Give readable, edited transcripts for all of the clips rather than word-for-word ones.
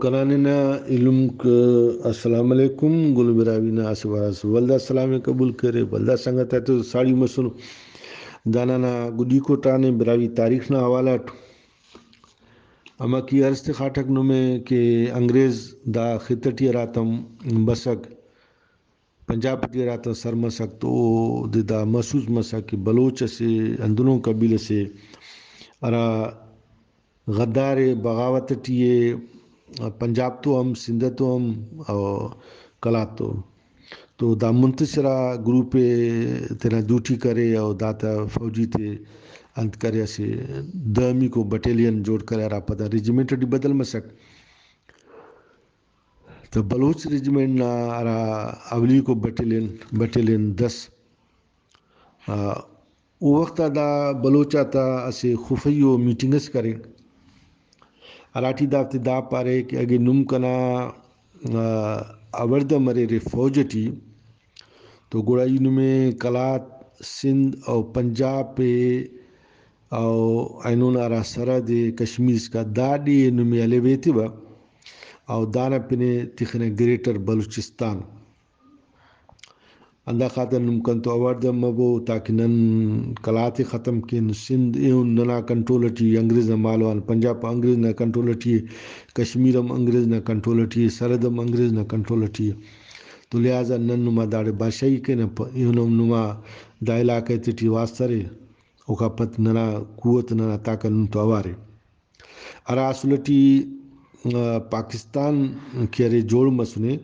کنانینا علم السلام علیکم گل براوینا اسواس ولدا السلام قبول کرے ولدا سنگت ہے تو ساڑی مسن دانانا گڈی کو ٹانے براوی تاریخ نا حوالہ اما کی ارست خاٹک نمے کہ انگریز دا خطٹی راتم بسک پنجاب تی راتم سر مسک تو دا محسوس مسک کہ بلوچ سے اندنوں قبیلے سے ارا غدار بغاوت ٹیے پنجاب تو ہم سندھ تو ہم اور کلات تو دا منتصرہ گروپ تینا ڈیوٹی کرے اور داتا فوجی تے انت کرے سے دمی کو بٹیلین جوڑ کرے را پدا ریجیمنٹ ڈی بدل مسک تو بلوچ ریجیمنٹ نا ارا اولی کو بٹیلین 10 او وقت دا بلوچا تا اسے خفیو میٹنگس کرے اراٹی دافتے دا پارے کہ اگے نم کنا اورد مرے رے فوج ٹی تو گوڑائی نمے کلات سندھ اور پنجاب پہ او اینون ارا سرد کشمیر کا داڑی نمے علی ویتی با او دانا پنے تخنے گریٹر بلوچستان اندہ خاطر نمکن تو اورد مبو تاکہ نن کلات ختم کن سندھ ایون ننا کنٹرول ٹی انگریز مالوان پنجاب انگریز نا کنٹرول ٹی کشمیرم انگریز نا کنٹرول ٹی سردم انگریز نا کنٹرول ٹی تو لہٰذا نن نما داڑے بادشاہی کے نا ایونم نما دا علاقے تی واسطرے اوکا پت ننا قوت ننا طاقت نن تو اوارے ارا اصلٹی پاکستان کیرے جوڑ مسنے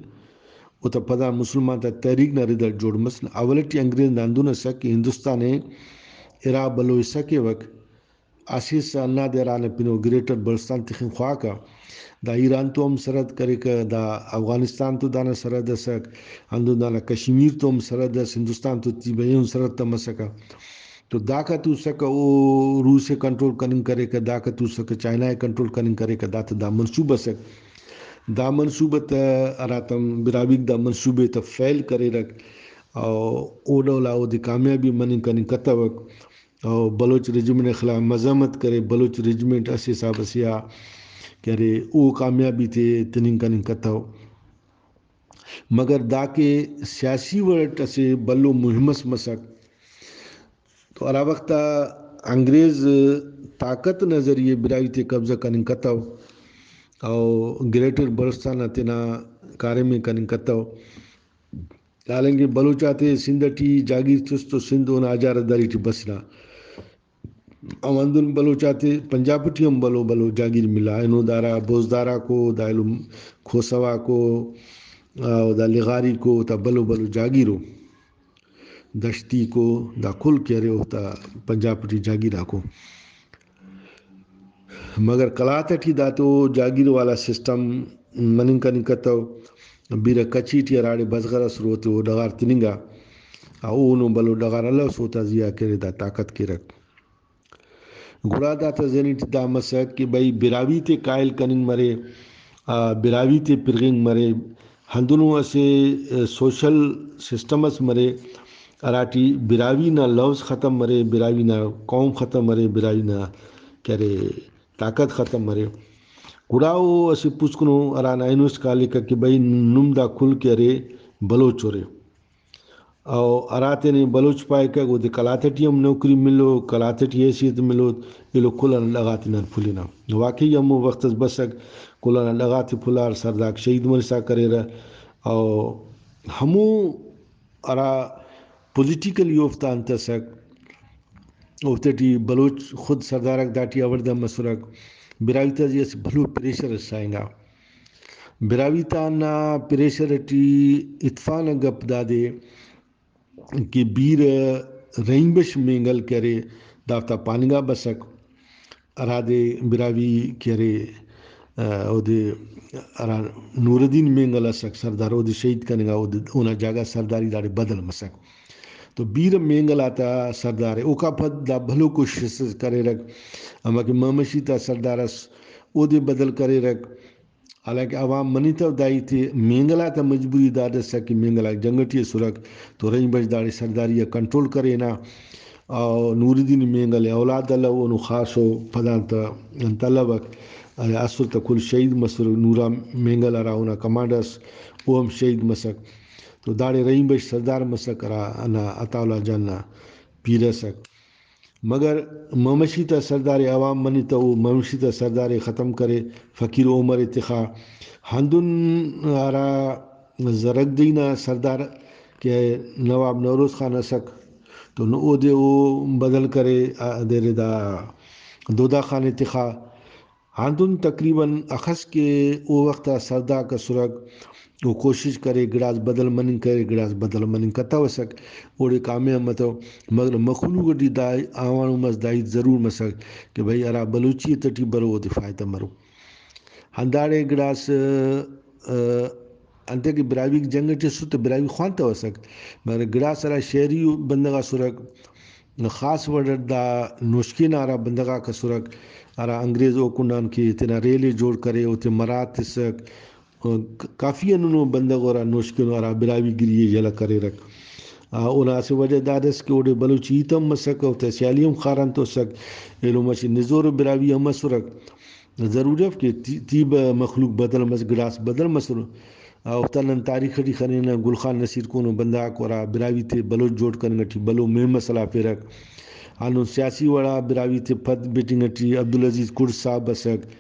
او تا پدا مسلمان تا تحریک نا ردل جوڑ مسن اولٹی انگریز ناندو نا سک ہندوستانے ارا بلوچ سکے وقت آسیس انا دیرانے پنو گریٹر بلوچستان تخین خواہ کا دا ایران تو ہم سرحد کرے کہ دا افغانستان تو دانا سرحد سک ہندو دانا کشمیر تو ہم سرحد ہندوستان تو تیبین سرحد تم سکا تو دا کا تو سکا او روس سے کنٹرول کننگ کرے کہ دا کا تو سکا چائنا کنٹرول کننگ کرے کہ دا منصوبہ سک دا منصوبہ تا اراتم براویک دا منصوبہ تا فیل کرے رکھ او ڈولا او دی کامیابی مننگ کننگ کتا وقت اور بلوچ ریجیمنٹ خلاف مذمت کرے بلوچ ریجیمنٹ اسے صاحب سیا کرے او کامیابی تے تننگ کننگ کتاو مگر دا کے سیاسی ورٹ اسے بلو مہمس مسک تو ارا وقتا انگریز طاقت نظریے برائی تے قبضہ کننگ کتاو اور گریٹر بلوچستان تینا کارے میں کننگ کتاو حالانکہ بلوچاتے سندھ ٹی جاگیر چست تو سندھ اونا اجارہ داری ٹی بسنا امندن بلوچاتے پنجاب ٹی ہم بلو جاگیر ملا انو دارا بوزدارا کو دا علم کھوسوا کو دا لغاری کو تا بلو جاگیرو دشتی کو دا کل کہرے ہوتا پنجاب ٹی جاگیرہ کو مگر کلاتا ٹی دا تو جاگیر والا سسٹم مننگ کننگ کتاو بیرہ کچی ٹی اراڑے بزغرہ سروتے وہ ڈغار تننگا اونو بلو ڈغار اللہ سوتا زیا کرے دا طاقت کے رکھ گڑا دا تا زنیٹ دا مسک کہ بھئی براوی تے قائل کننگ مرے براوی تے پرغنگ مرے ہندنو اسے سوشل سسٹمس مرے اراٹی براوی نا لفظ ختم مرے براوی نا قوم ختم مرے براوی نا کرے طاقت ختم مرے گڑاو اسے پوچھکنو ارانا اینوس کالے کہ بھئی نم دا کھل کے رے بلوچ ہو رے او اراتے نے بلوچ پائے کہ وہ دے کلاتٹی ہم نوکری ملو کلاتٹی حیثیت ملو یہ لوگ کلان لگاتی نہ پھلینا واقعی ہم وقت بسک کلان لگاتی پھلار سرداک شہید مرسا کرے رہا او ہمو ارا پولیٹیکل یوفتان تسک اوفتٹی بلوچ خود سردارک داٹی آوردہ مسرک براوی تا جیسے بھلو پریشر اسائیں گا براوی تا نا پریشر ٹی اتفان گپ دادے کہ بیر رینبش مینگل کرے دافتا پانگا بسک ارادے براوی کرے او دے ارا نوردین مینگل اسک سردار او دے شہید کنگا اونا جاگہ سرداری دارے بدل مسک تو بیر مینگل آتا سردار اوکا پد دا بھلو کوشش کرے رکھ اما کہ مامشی تا سردارس او دے بدل کرے رکھ حالانکہ عوام منی تو دائی تھے مینگلا تا مجبوری دادا سکی مینگلا جنگٹی سرک تو رنج بج داڑی سرداری کنٹرول کرے نا نوردین مینگل اولاد اللہ انو خاصو پدانتا طلبک اسر تکل شہید مسر نورا مینگل ارا اونا کمانڈرس اوم شہید مسک تو داڑے رحیم بش سردار مسک ارا انا عطاءاللہ جاننا پیرسک مگر ممشی تا سردار عوام منی تا وہ ممشی تا سردار ختم کرے فقیر عمر اتخا ہندن ارا زرگ دینا سردار کہ نواب نوروز خان اسک تو نو دے وہ بدل کرے دیر دا دودا خان اتخا ہندن تقریباً اخص کے او وقت سردا کا سرگ وہ کوشش کرے گڑاس بدل مننگ کرے گڑاس بدل مننگ کتا وسک اوڑے کامیاب متو مگر مخلوق ڈی دائی آوانو مز دائی ضرور مسک کہ بھئی ارا بلوچی تٹی برو دفاع تمرو ہنداڑے گڑاس انتے کہ براوی جنگ چسو تو براوی خوانتا وسک مگر گڑاس ارا شہری بندگا سرگ خاص وڈر دا نوشکین ارا بندگا کا سرگ ارا انگریز اوکنان کی تینا ریلے جوڑ کرے اوتے مرات سک کافی انہوں بندگ اور نوشکن اور براوی گریے جلا کرے رکھ اونا سے وجہ دادس کے اوڑے بلوچی تم مسک او تسیالیم خارن تو سک ایلو مچی نزور براوی ہم مسرک ضرور ہے کہ تیب مخلوق بدل مس گڑاس بدل مسر اوتنن تاریخ ڈی خنینا گلخان نصیر کونو بندہ کورا براوی تے بلوچ جوڑ کرنگٹی بلو میں مسئلہ پیرک آنو سیاسی وڑا براوی تے پت بیٹنگٹی عبدالعزیز کڑ صاحب بسک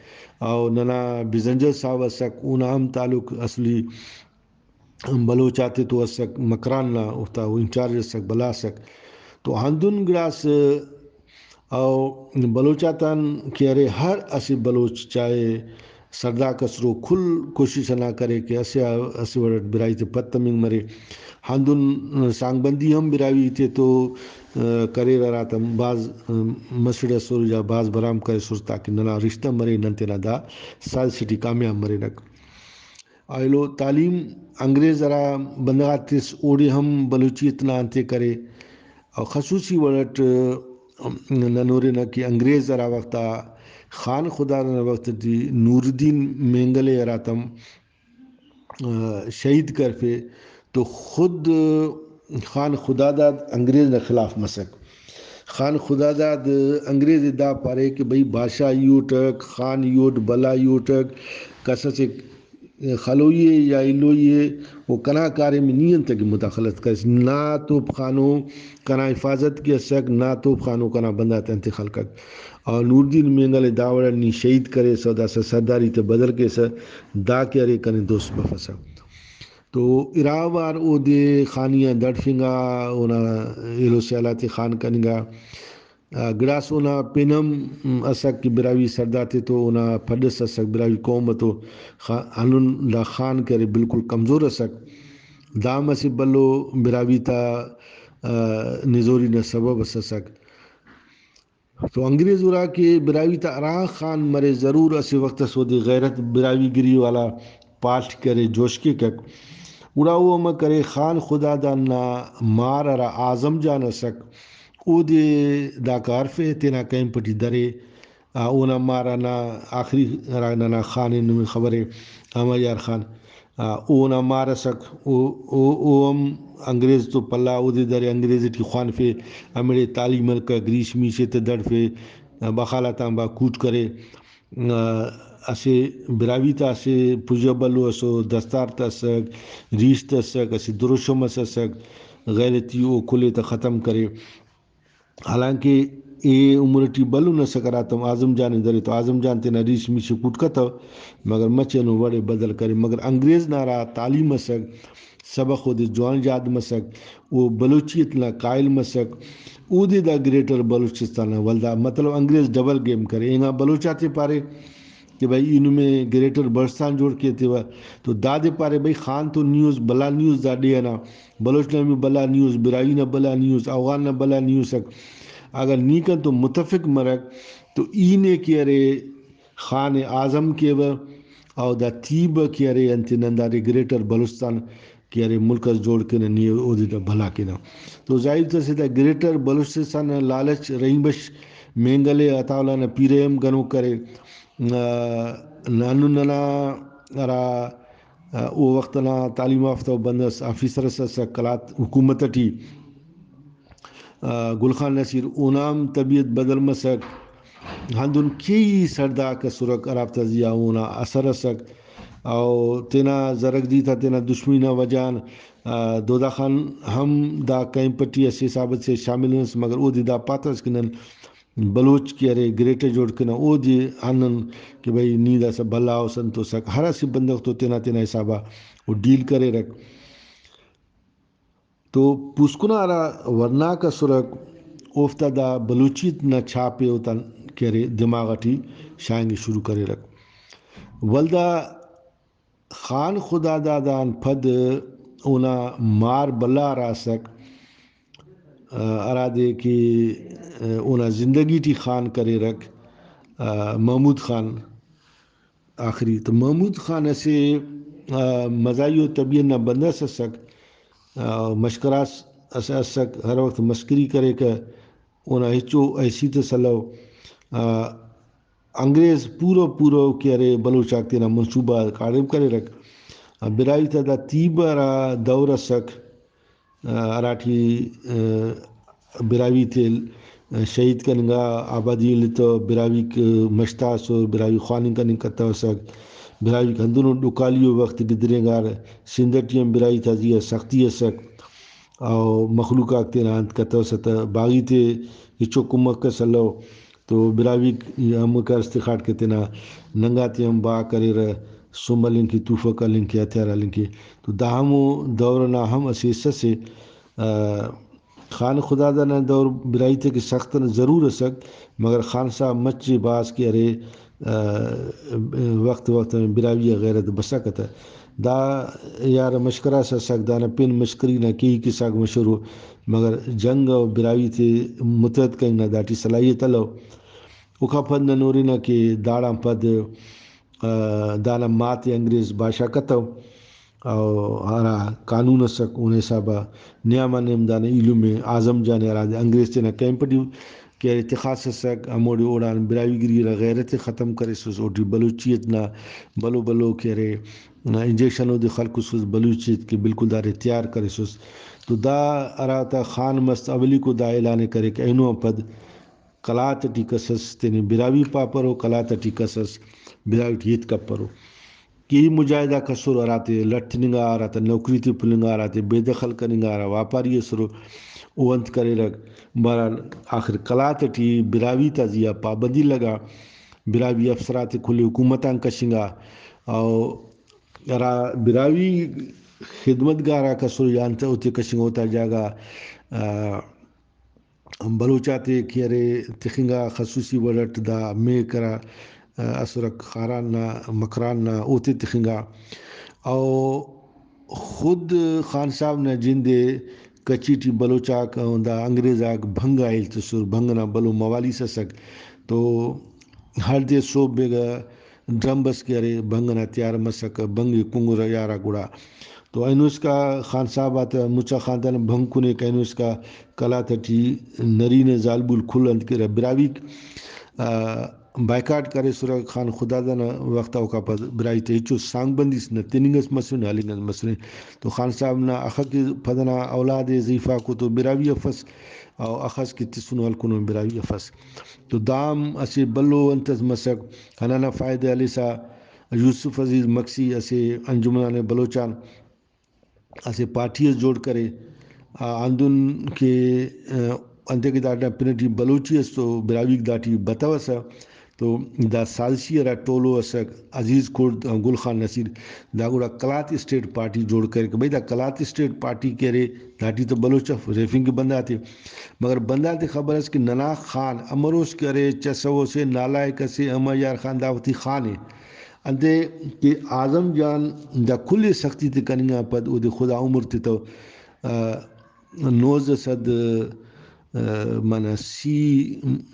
او ننا بزنجر صاحب اسک اونا ہم تعلق اصلی بلوچاتے تو اسک مکران نا اتا انچارج اسک بلا اسک تو ہندن گراس او بلوچاتان کہ ارے ہر اسی بلوچ چاہے سردا کسرو کھل کوشش نہ کرے کہ اسے وڑ برائی تے پتمنگ مرے ہندن سانگ بندی ہم براوی تے تو کرے راتم بعض مسڑ سر یا بعض برام کرے سر تاکہ ننا رشتہ مرے ننتے نہ دا سال سٹی کامیاب مرے نک آئلو تعلیم انگریز ارا بندغاتس اوڑے ہم بلوچیت نہ انتے کرے اور خصوصی وڑٹ ننورے نہ کہ انگریز ارا وقتا خان خدا نا وقت دی نور الدین مینگلے اراتم شہید کرفے تو خود خان خدا داد انگریز نے خلاف مسک خان خدا داد انگریز دا پارے کہ بھئی بادشاہ یوٹک خان یوٹ بلا یوٹک کسا سے خلوئیے یا علوئیے وہ کنا کارے میں نیت تک مداخلت کرس نہ توپ خانوں کنا حفاظت کی سک نہ توپ خانوں کنا بندہ انتقال کر اور نور الدین مینگل داوڑ نی شہید کرے سودا سے سرداری تے بدل کے سر دا کے ارے کنے دوست بفسا تو اراوار او دے خانیاں دڑفنگا اونا ایلو سیالاتی خان کنگا گڑاس اونا پینم اسک کی براوی سرداتے تو اونا پھڈس اسک براوی قوم تو انن دا خان کرے بالکل کمزور اسک دام اسی بلو براوی تا نزوری نے سبب اسک تو انگریز ورا کے براوی تا ارا خان مرے ضرور اسی وقت سو دے غیرت براوی گری والا پاٹ کرے جوش کے کک اڑا وہ ہم کرے خان خدا دا نا مار ارا اعظم جان سک او دے دا کارفے تینا کہیں پٹی درے اونا مارا نا آخری رانا نا خان انہوں خبرے ہما یار خان اونا مارا سک او ہم انگریز تو پلا او دے درے انگریز تی خوان فے امڑے تعلیم کا گریش میشے تے در فے بخالتا با کوٹ کرے اسے براوی تا اسے پجبلو اسو دستار تا سک ریش تا سک اسے دروشم سک غیرتی او کلے تا ختم کرے حالانکہ اے عمرٹی بلو نہ سکراتم اعظم جان درے تو اعظم جان تینا ریش میشے کوٹ کتا مگر مچنو وڑے بدل کرے مگر انگریز نارا تعلیم مسک سبق دے جوان جاد مسک وہ بلوچیت نا قائل مسک او دے دا گریٹر بلوچستان ولدا مطلب انگریز ڈبل گیم کرے اینا بلوچاتے پارے کہ بھائی انہوں میں گریٹر بلوچستان جوڑ کے تھے تو دادے پارے بھائی خان تو نیوز بلا نیوز دا دے نا بلوچ میں بلا نیوز برائی نہ بلا نیوز افغان نہ بلا نیوز سک اگر نیکن تو متفق مرک تو اینے کی ارے خان اعظم کے او دا تیب کی ارے انتی نندارے گریٹر بلوچستان کی ارے ملکس جوڑ کے نی او دا بھلا کے نا تو ظاہر طرح سے دا گریٹر بلوچستان لالچ رحیم بخش مینگلے عطاءاللہ نا پیریم گنو کرے نانو ننا ارا او وقت نا تعلیم یافتہ بندس آفیسر کلات حکومت ٹی گلخان نصیر اونام طبیعت بدل مسک ہندن کی سردا کا سرک عرب تزیا اونا اثر اسک او تینا زرگ دی تھا تینا دشمنی وجان دودا خان ہم دا کہیں پٹی ایسے ثابت سے شامل ہیں مگر او دی دا پاتس کنن بلوچ کی ارے گریٹر جوڑ کنا او دی آنن کہ بھئی نیدہ سا بھلا ہو سنتو سک ہرا سی بندق تو تینا تینا حسابہ وہ ڈیل کرے رکھ تو پوسکنا ارا ورنا کا سرک اوفتا دا بلوچیت نہ چھاپے ہوتا کرے دماغٹی شائنگی شروع کرے رکھ ولدا خان خدا دادان پھد اونا مار بلا راسک ارادے کہ اونا زندگی ٹی خان کرے رکھ محمود خان آخری تو محمود خان ایسے مزائی و طبیعت نہ بندہ سک مشکراس اسک ہر وقت مسکری کرے کہ اونا ہچو ایسی تسلو انگریز پورو کہ ارے بلوچاک تینا منصوبہ قائم کرے رکھ برائی تا دا تیبرا دور سک اراٹھی براوی تیل شہید کنگا آبادی لتو براوی مشتاس و براوی خوانی کنگ کتا سک براوی ہندونو ڈکالیو وقت گدرے گار سندھٹیم برائی تا دیا سختی سک او مخلوقات تینا انت کتا ستا باغی تے ہچو کمک سلو تو براوی ہم کا استخاٹ کے تینا ننگاتی ہم با کرے رہ سومہ لنکی توفقہ لنکی ہتھیارہ لنکی تو دہمو دورنا ہم اسیسہ سے خان خدا دا دور برائی تے کہ سخت ضرور سک مگر خان صاحب مچ باز کے ارے وقت میں براوی غیرت بسکتا دا یار مشکرہ سا سک دانا پن مشکری نہ کی ساک مشہور مگر جنگ و براوی تے متحد کہیں نہ داٹی صلاحیت لو اکھا پد نہ نوری نہ کہ داڑا پد دانا مات انگریز بادشاہ کتو او ہارا قانون سک انہیں صاحبہ نیاما نیم دانا علم اعظم جانے ارادے انگریز تینا کیمپٹی کہ اتخاص سک اموڑی اوڑان براوی گری غیرت ختم کرے سوس اوٹی بلوچیت نہ بلو کہ رے انجیکشن ہو دے خلق سوس بلوچیت کے بالکل دارے تیار کرے سوس تو دا اراتا خان مست اولی کو دا اعلان کرے کہ اینو پد کلات ٹی قصص تینے براوی پاپرو کلات ٹی قصص براوی ٹھیت کپرو کی مجاہدہ کسر آراتے لٹنگا آراتا نوکری تی پلنگا آراتے بے دخل کنگا آرا واپاری سرو اوانت کرے رکھ بہرحال آخر کلات ٹی براوی تا زیا پابندی لگا براوی افسرات کھلے حکومتاں کشنگا او ارا براوی خدمت گارا کسر یانتا ہوتے کشنگا ہوتا جاگا بلوچاتے کہ ارے تخنگا خصوصی ولٹ دا میں کرا اسرک خاران نا مکران نا اوتے تخنگا او خود خان صاحب نے جندے کچیٹی بلوچاک دا انگریزاک بھنگ آئل تسور بھنگ نا بلو موالی سسک تو ہر دے صوب بیگا ڈرم بس کے ارے بھنگ نا تیار مسک بھنگ کنگر یارا گڑا تو اینوس کا خان صاحب آتا مچا خاندان بھنگ کنے کا اینوس کا کلا تھٹی نرین زالبول کھل انت کے براوی بائیکاٹ کرے سورا خان خدا دا وقت اوکا پا برائی تیچو سانگ بندیس نا تیننگس مسئلے حالنگس مسئلے تو خان صاحب نا اخا کی پدنا اولاد زیفا کو تو براوی افس او اخص کی تسنو الکنو براوی افس تو دام اسے بلو انتز مسک ہنانا فائدہ علیسا یوسف عزیز مکسی اسے انجمنان بلوچان اسے پارٹیز جوڑ کرے اندن کے انتے کی داٹا پنٹی بلوچی اس تو براوی داٹی بتاوسا تو دا سازشی ارا ٹولو اسک عزیز کورد گل خان نصیر دا گوڑا کلات اسٹیٹ پارٹی جوڑ کر کہ بھئی دا کلات اسٹیٹ پارٹی کے رے داٹی تو بلوچا ریفنگ کے بندہ آتے مگر بندہ آتے خبر ہے کہ ننا خان امروس کے رے چسو سے نالائک سے اما یار خان داوتی خان ہے انتے کہ اعظم جان دا کل سختی تے کنگا پد او دے خدا عمر تے تو 1900 مانا سی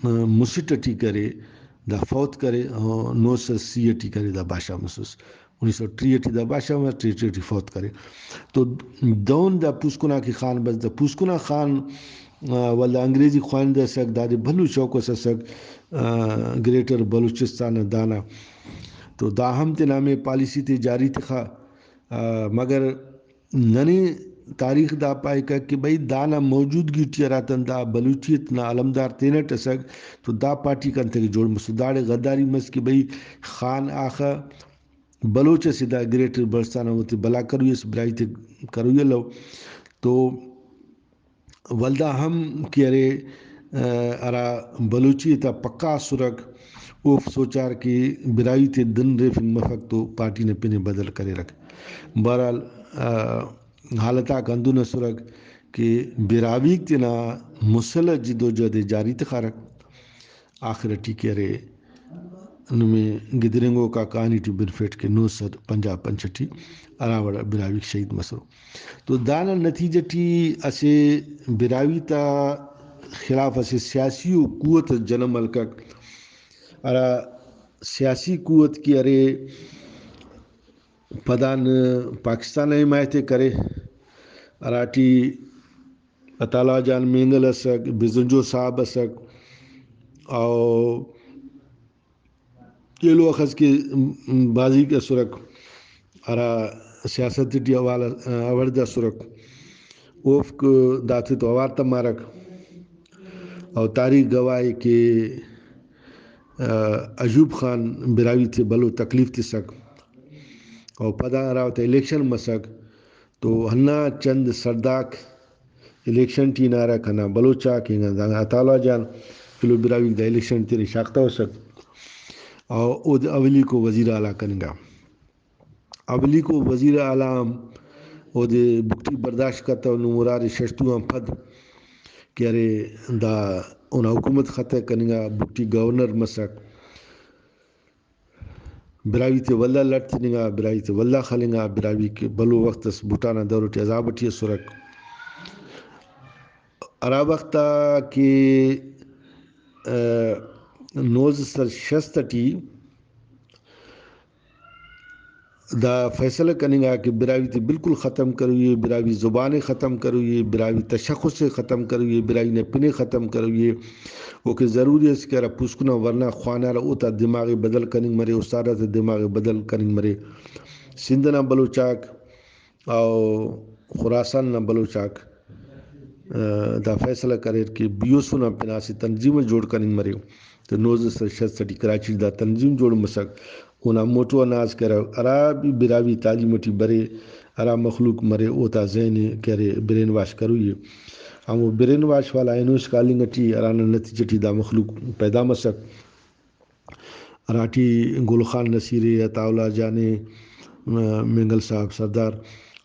مسٹٹی کرے دا فوت کرے 1980 کرے دا بادشاہ مسوس 1963 دا بادشاہ میں 63 فوت کرے تو دون دا پوسکنا کی خان بس دا پوسکنا خان والا انگریزی خواندہ سک دا دے بھلو شوق سک گریٹر بلوچستان دانا تو دا ہم تے نامے پالیسی تے جاری تخا مگر ننی تاریخ دا پائے کہ بھئی دانا موجودگی ٹیراتن دا بلوچیت نا علمدار تینا ٹسک تو دا پارٹی کنتے جوڑ مسو داڑے غداری مس کہ بھئی خان آخا بلوچ سے دا گریٹر بلستانہ ہوتے بلا کروی اس برائی تے کروی لو تو ولدا ہم کہ ارے ارا بلوچی تا پکا سرک اوف سوچار کہ برائی تے دن ریفنگ مفق تو پارٹی نے پنے بدل کرے رکھ بہرحال حالتا کندو نہ سرک کہ براویک تینا مسلح جدو جہد جاری تخارک آخر ٹھیک رے نمی گدرنگو کا کہانی ٹی بنفیٹ کے 955 اراوڑا براویک شہید مسرو تو دانا نتیجہ ٹی اسے براوی تا خلاف اسے سیاسی و قوت جنم ملکک ارا سیاسی قوت کی ارے پدان پاکستان حمایت کرے اراٹی اطالع جان مینگل اسک بزنجو صاحب اسک اور کیلو اخذ کے بازی کا سرک ارا سیاست ٹی اوردہ سرک اوفک داتے تو اوار تمارک اور تاریخ گواہ کہ ایوب خان براوی تھے بلو تکلیف تھی سک اور پدا راوت الیکشن مسک تو ہنا چند سرداک الیکشن ٹی نارا کنا بلوچا کہ اطالع جان کلو براوی دا الیکشن تیرے شاختہ ہو سک اور او اولی کو وزیر اعلیٰ کنگا اولی کو وزیر اعلیٰ او دے بکتی برداشت کرتا انہوں مرار ششتو ہم پد کہ ارے دا انہا حکومت خطہ کنگا بکتی گورنر مسک براوی تے واللہ لٹ تنگا براوی تے واللہ خلنگا براوی کے بلو وقت اس بوٹانا دوروٹی عذابٹی سرک ارا وقتا کہ نوز سر شستٹی دا فیصلہ کنگا کہ براوی تے بالکل ختم کروئے براوی زبانیں ختم کروئے براوی تشخص سے ختم کروئے براوی نے پنے ختم کروئے وہ کہ ضروری ہے کہ رہا پوسکنا ورنہ خوانا رہا اوتا دماغ بدل کنگ مرے استارہ تے دماغ بدل کنگ مرے سندھنا بلوچاک اور خراسان نا بلوچاک دا فیصلہ کرے کہ بیوسو نا پناسی تنظیم جوڑ کنگ مرے تو 1967 کراچی دا تنظیم جوڑ مسک اونا موٹو ناز کرے ارا بھی براوی تعلیمٹی برے ارا مخلوق مرے اوتا ذہنی کرے برین واش کروئے ہم وہ برین واش والا اینوش کالنگٹی ارانا نتیجہ ٹی دا مخلوق پیدا مسک اراٹی گل خان نصیری اطاولہ جانے منگل صاحب سردار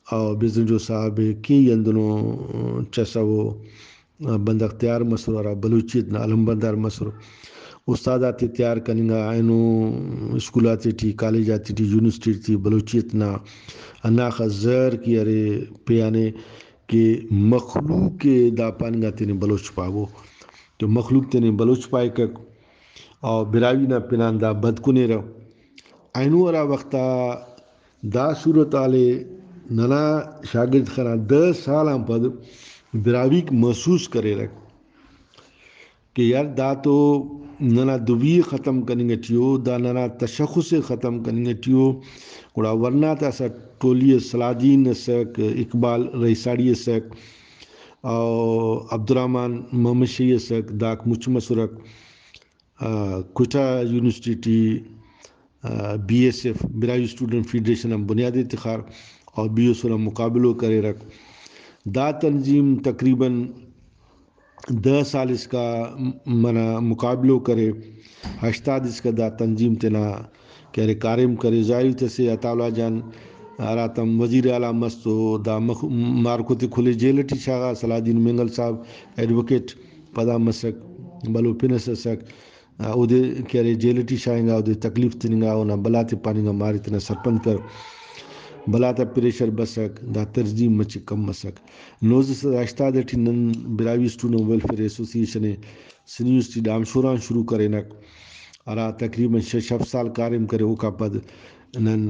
اور بزنجو صاحب کی اندنوں چسو بند اختیار مسرو ارا بلوچیت نا علم بندار مسرو استادات تیار کنگا اینو اسکولات ٹی کالجات ٹی یونیورسٹی ٹی بلوچیت نا اناخ زر کی ارے پیانے کہ مخلوق دا پانگا تینے بلوچ پاگو تو مخلوق تینے بلوچ پائے کک اور براوی نا پنان دا بدکنے رو اینو ارا وقتا دا صورت آلے ننا شاگرد خنا 10 سالاں پد براویک محسوس کرے رکھ کہ یار دا تو ننا دوی ختم کرنگے ٹیو دا ننا تشخص ختم کرنگے ٹیو گوڑا ورنہ تا سا ٹولی سلادین سک اقبال رئیساڑی سک اور عبدالرحمن محمد شیع سک داک مچ مسرک کوٹا یونیورسٹی ٹی BSF براوی اسٹوڈنٹ فیڈریشن ہم بنیادی اتخار اور BSO مقابلوں کرے رکھ دا تنظیم تقریباً 10 سال اس کا منا مقابلوں کرے 80 اس کا دا تنظیم تنا کہ کارم کرے زائل تسے اطالع جان آراتم وزیر اعلیٰ مستو دا مارکو تے کھلے جیلٹی شاگا صلاح الدین منگل صاحب ایڈوکیٹ پدا مسک بلو پنس سک او دے کہ جیلٹی شاہنگا او دے تکلیف تنگا اونا بلاتے پاننگا ماری تنا سرپند کر بلاتا پریشر بسک دا ترجیم مچ کم مسک 1980 ٹی نن Brahui student welfare association سنیوسٹی ڈام Shoran شروع کرے نک ارا تقریباً 6 سال کارم کرے اوکا پد نن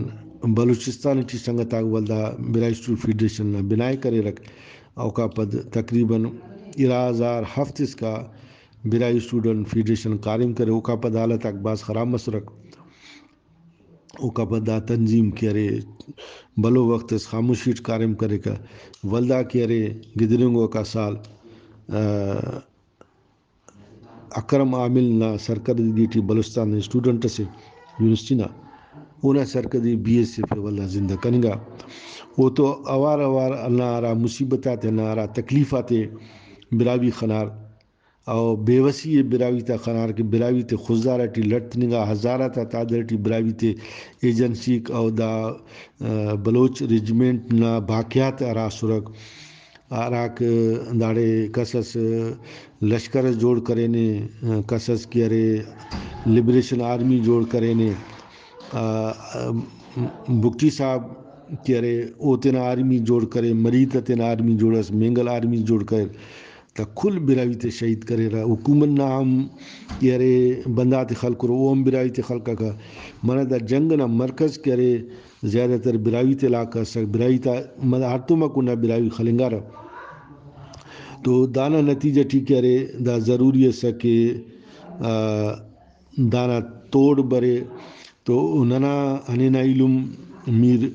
بلوچستان ٹی سنگت آگ والدا براوی اسٹوڈنٹ فیڈریشن نا بنائے کرے رک اوکا پد تقریباً 1007 اس کا براوی اسٹوڈنٹ فیڈریشن کارم کرے اوکا پد حالت اک باز خراب مسرک اوکا پد دا تنظیم کرے بلو وقت خاموشی کارم کرے کا ولدا کی ارے گدرنگو کا سال اکرم عامل نا سرکردگی ٹی بلوچستان اسٹوڈنٹ سے یونیورسٹی نا اونا سرکردی بی ایس سی پہ ولدا زندہ کنگا وہ تو اوار نہ آرا مصیبتات نہ آرا تکلیفات براوی خنار او بیوسی براوی تا خنار کے براوی تے خزدارا ٹی لٹ نگا ہزارہ تا تعداد ٹی براوی تے ایجنسی او دا بلوچ ریجمنٹ نا باقیات آرا سرک آراک داڑے کسس لشکر جوڑ کرے نے کسس کی ارے لبریشن آرمی جوڑ کرے نے بکٹی صاحب کی ارے او تینا آرمی جوڑ کرے مریت تینا آرمی جوڑس مینگل آرمی جوڑ کرے تا کل براوی تے شہید کرے رہا حکومت نا ہم کی ارے بندات خلق رو اوم براوی تے خلقہ کا منہ دا جنگ نا مرکز کی ارے زیادہ تر براوی تے لاکہ سک براوی تا ہر تو مکونا براوی خلنگا رہا تو دانا نتیجہ ٹھیک ہے دا ضروری ہے سکے دانا توڑ برے تو ننا ہنینا علم میر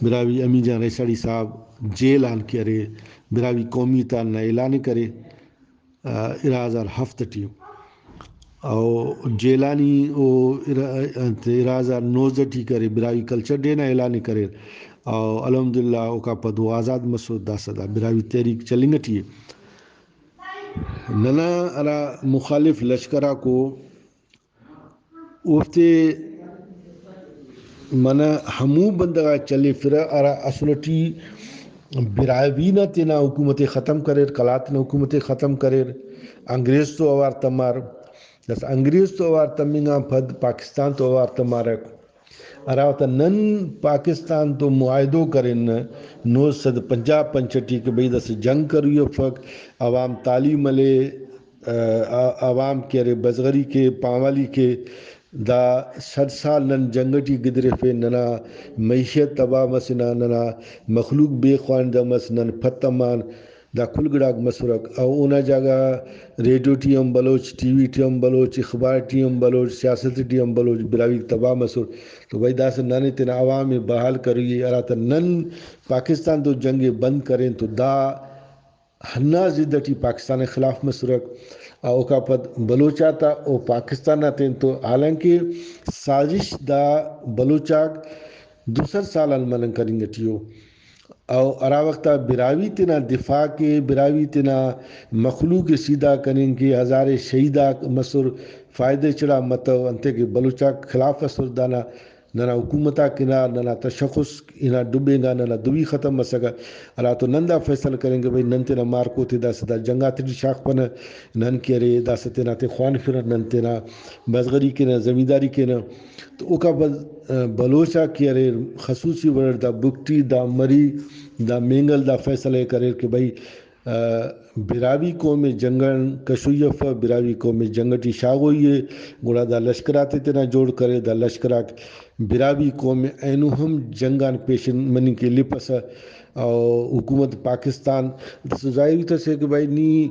براوی امی جان ریساڑی صاحب جیل آن کے ارے براوی قومی تان نا اعلان کرے ارازار ہفت ٹیم او جیلانی او ارازار نوزٹی کرے براوی کلچر ڈینا اعلان کرے او الحمدللہ او کا پدو آزاد مسعود دا صدا براوی تحریک چلنگٹی ننا ارا مخالف لشکرہ کو اوفتے منع ہمو بندگا چلے فرا ارا اصلٹی براوی نا تینا حکومت ختم کرے کلات نا حکومت ختم کرے انگریز تو اوار تمار دس انگریز تو اوار تمینگا پھد پاکستان تو اوار تمارک اراوتا نن پاکستان تو معاہدوں کرن 950 پنچٹی کے بھئی دس جنگ کریو فک عوام تعلیم لے عوام کے ارے بزغری کے پاوالی کے دا 60 سال نن جنگٹی گدرے فے ننا معیشت تباہ مسنا ننا مخلوق بے خوان دا مسنن پتمان دا کل گڑاک مسورک او اونا جگہ ریڈیو ٹی ہم بلوچ ٹی وی ٹی ہم بلوچ اخبار ٹی ہم بلوچ سیاست ٹی ہم بلوچ براوی تباہ مسور تو بھائی دا سے نانے تینا عوام بحال کریے اراتا نن پاکستان تو جنگ بند کریں تو دا ہنہ زدٹی پاکستان خلاف مسورک او کا پد بلوچاتا او پاکستان تین تو حالانکہ سازش دا بلوچاک دوسر سال المنن کریں گٹیو او ارا وقتا براوی تینا دفاع کے براوی تینا مخلوق سیدھا کریں کہ ہزار شہیدہ مسور فائدے چڑا متو انتے کہ بلوچاک خلاف اسر دانا ننا حکومتا کنا ننا تشخص انا ڈبے گا ننا دوی ختم مسگا اللہ تو نندا فیصل کریں گے بھئی نن تینا مارکو تی دا سدا جنگات تی شاخ پنا نن کی رے دا ستینا تی خوان فرن نن تینا بزغری کنا زمینداری کنا تو اوکا بلوچا کی رے خصوصی ورد دا بکٹی دا مری دا مینگل دا فیصلہ کرے کہ بھئی براوی قوم جنگن کشویف براوی قوم جنگٹی شاگوئی گوڑا دا لشکرات تینا جوڑ کرے دا لشکرات براوی قوم اینو ہم جنگان پیشن منی کے لپس او حکومت پاکستان تو ظاہر تھا سے کہ بھائی نی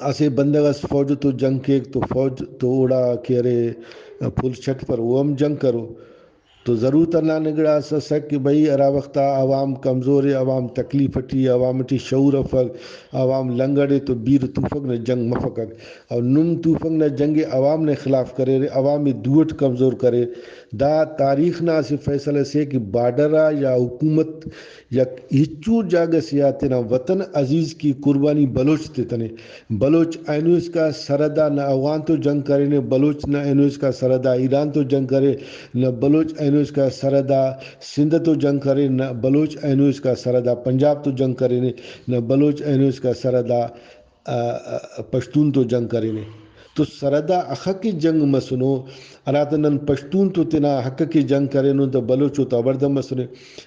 اسے بندگس فوج تو جنگ کے تو فوج تو اڑا کہ رے پھول چھٹ پر وہ ہم جنگ کرو تو ضرور تنا نگڑا سک کہ بھئی ارا وقتا عوام کمزور ہے عوام تکلیف ٹی عوام ٹی شعور افق عوام لنگڑے تو بیر توفق نے جنگ مفقق اور نم توفق نے جنگ عوام نے خلاف کرے رے عوام دوٹ کمزور کرے دا تاریخ نا سے فیصلہ سے کہ بارڈرہ یا حکومت یا ہچو جاگہ سیاتنا وطن عزیز کی قربانی بلوچ تنے بلوچ اینوز کا سردہ نہ افغان تو جنگ کرے نہ بلوچ نہ اینوز کا سردہ ایران تو جنگ کرے نہ بلوچ اینوز کا سردہ سندھ تو جنگ کرے نہ بلوچ اینوز کا سردہ پنجاب تو جنگ کرے نہ بلوچ اینوز کا سردہ پشتون تو جنگ کرے تو سردہ حق کی جنگ مسنو اراتنن پشتون تو تینا حق کی جنگ کرے نو تو بلوچ تو ابردم مسنے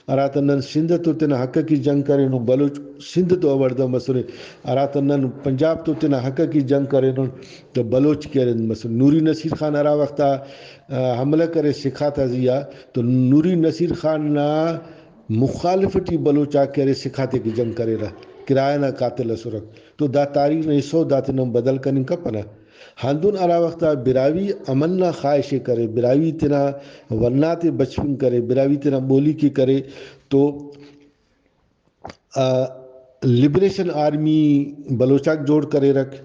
اراتنن سندھ تو تینا حق کی جنگ کرے نو بلوچ سندھ تو ابردم مسنے اراتنن پنجاب تو تینا حق کی جنگ کرے نو تو بلوچ کرے مسنے نوری نصیر خان ارا وقتا حملہ کرے سکھاتا زیا تو نوری نصیر خان نا مخالفتی بلوچا کرے سکھاتے کی جنگ کرے رہا کرایہ نہ قاتل سرک تو دا تاریخ نے سو دات نم بدل کرنے کا پنا ہندون ارا وقتا براوی امن خواہش کرے براوی تنا ورنات بچپن کرے براوی تنا بولی کی کرے تو لبریشن آرمی بلوچاک جوڑ کرے رکھ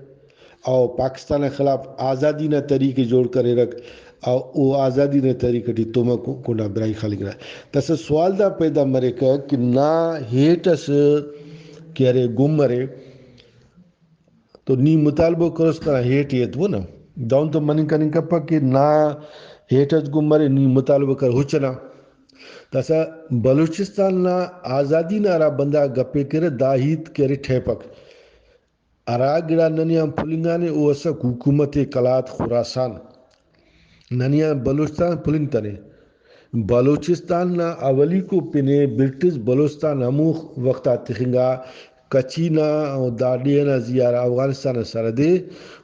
اور پاکستان خلاف آزادی نہ طریقے جوڑ کرے رکھ اور وہ آزادی نے طریقے ٹی توما کنڈا برائی خالی کرا تس سوال دا پیدا مرے کہ نہ ہیٹس کہرے گم مرے تو نی مطالبہ کرس کرا ہیٹ یہ تو نا داؤن تو منی کنی کپا کہ نہ ہیٹس گم مرے نی مطالبہ کر ہوچنا تسا بلوچستان نا آزادی نا را بندہ گپے کرے داہیت کرے ٹھیپک ارا گڑا ننیا پلنگانے او اسک حکومت کلات خراسان ننیا بلوچستان پلنگ تنے بلوچستان نا اولی کو پنے برٹش بلوچستان ہمو وقتا تخنگا کچینا داڑینا زیارہ افغانستان سردے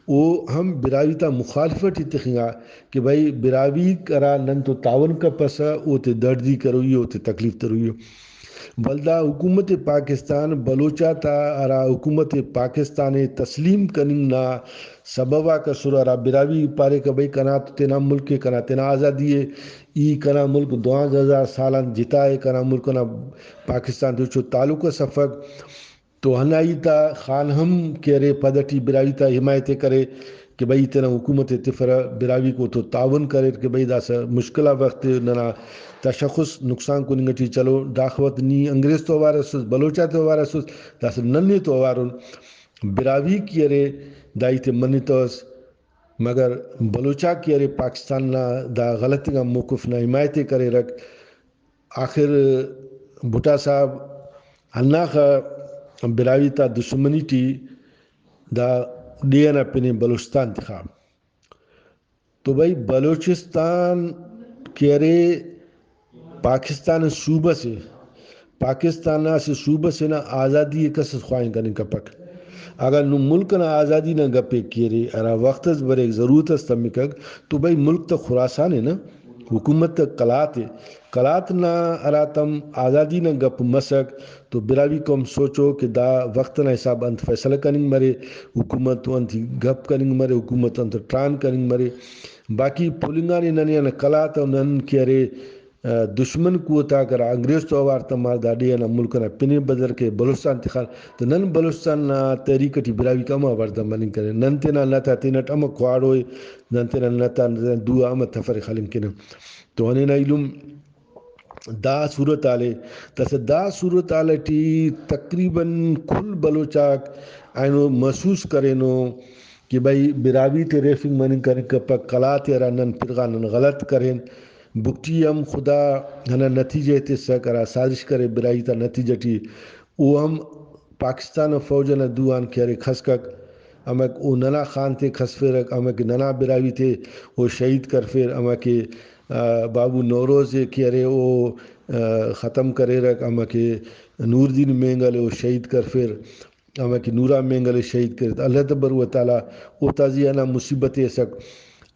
او ہم براوی تا مخالفت تخنگا کہ بھائی براوی کرا نن تو تعاون کا پسا او تے دردی کروئی او تے تکلیف تروئی بلدا حکومت پاکستان بلوچا تا ارا حکومت پاکستان تسلیم کننگ نا سببا کا سر ارا براوی پارے کا بھائی کنا تینا ملک کنا تینا آزادی ہے ای کنا ملک 2000 سالان جتا ہے کنا ملک کنا پاکستان تو تعلق سفق تو ہنائی تا خان ہم کہرے پدٹی براوی تا حمایت کرے کہ بھائی تینا حکومت تفرہ براوی کو تو تعاون کرے کہ بھائی دا سا مشکلہ وقت ننا تشخص نقصان کو نگٹی چلو داخوت نی انگریز تو وارسوس بلوچا تو وارسوس دا سا ننی تو وارن براوی کیرے دائی تے منی توس مگر بلوچا کیرے پاکستان نا دا غلطی کا موقف نا حمایت کرے رکھ آخر بھٹا صاحب ہننا خا براوی تا دشمنی ٹی دا دینا پنے بلوچستان تخا تو بھائی بلوچستان کیرے پاکستان صوبہ سے پاکستان سے صوبہ سے نا آزادی کس خواہن کرنے کا پک اگر نو ملک نا آزادی نا گپے کیرے ارا وقت از بر ایک ضرورت است تمکگ تو بھائی ملک تا خراسان ہے نا حکومت تا کلات ہے کلات نا ارا تم آزادی نا گپ مسک تو براوی کو ہم سوچو کہ دا وقت نا حساب انت فیصلہ کننگ مرے حکومت انت گپ کننگ مرے حکومت انت ٹران کننگ مرے باقی پولنگانی ننیا نا کلات و نن کیرے دشمن کو تا کر انگریز تو آوار تمہار داڑی نا ملک نا پنے بدر کے بلوچستان تخال تو نن بلوچستان نا تحریک ٹی براوی کما وردا مننگ کرے نن تینا نتا تینا ٹم کواڑوئے نن تینا نتا دو آمد تفر خالم کنا تو ہنے نا علم دا صورت آلے تس دا صورت آلے ٹی تقریباً کل بلوچاک اینو محسوس کرینو کہ بھائی براوی تے ریفنگ مننگ کریں کپا کلات یا رنن پرغانن غلط کریں بکٹی ہم خدا ہنا نتیجہ تے سکرا سازش کرے برائی تا نتیجہ ٹی او ہم پاکستان فوجنا دوان کیارے خسکک اما او ننا خان تے خس فرک اما کہ ننا براوی تے وہ شہید کر فیر اما کہ بابو نوروز کیارے او ختم کرے رک اما کہ نور دین مینگل او شہید کر فیر اما کہ نورا مینگل شہید کرے اللہ تبر و تعالی او تازیانا مصیبت سک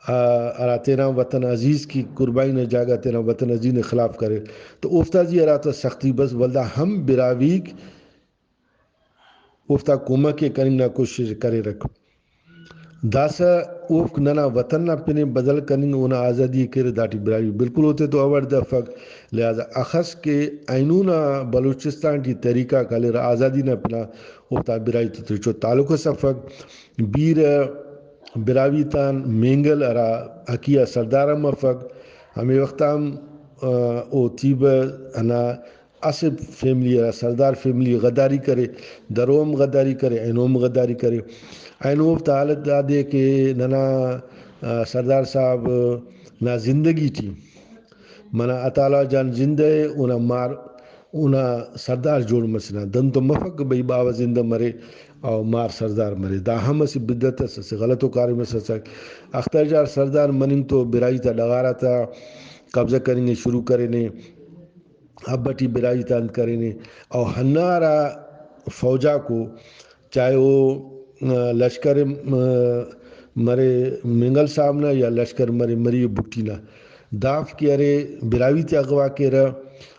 ارا تینا وطن عزیز کی قربانی نے جاگا تینا وطن عزیز نے خلاف کرے تو افتازی ارا تا سختی بس ولدہ ہم براویک افتا کومہ کے کرنگ نا کوشش کرے رکھ داسا اوف ننا وطن نا پنے بدل کرنگ اونا آزادی کرے داٹی براوی بالکل ہوتے تو اوڑ دفق لہذا اخص کے اینونا بلوچستان کی طریقہ کالر آزادی نا پنا افتا براوی تترچو تعلق صفق بیر براوی تان مینگل ارا حکیہ سردارہ مفق ہمیں وقتا ہم او تیب انا اسب فیملی ارا سردار فیملی غداری کرے دروم غداری کرے اینوم غداری کرے اینوم تا حالت دادے کہ ننا سردار صاحب نا زندگی تھی منا اطالع جان زندہ ہے اونا مار اونا سردار جوڑ مسنا دن تو مفق بھئی باوا زندہ مرے اور مار سردار مرے دا ہم اسی بدت سے غلطو کاری میں سچک اختر جار سردار مننگ تو برائی تا لغارا تا قبضہ کرنے شروع کرنے اب بٹی برائی تاند کرنے اور ہنارا فوجا کو چاہے وہ لشکر مرے منگل سامنا یا لشکر مرے مری بکٹینا داف کی ارے براوی تے اغوا کے رہا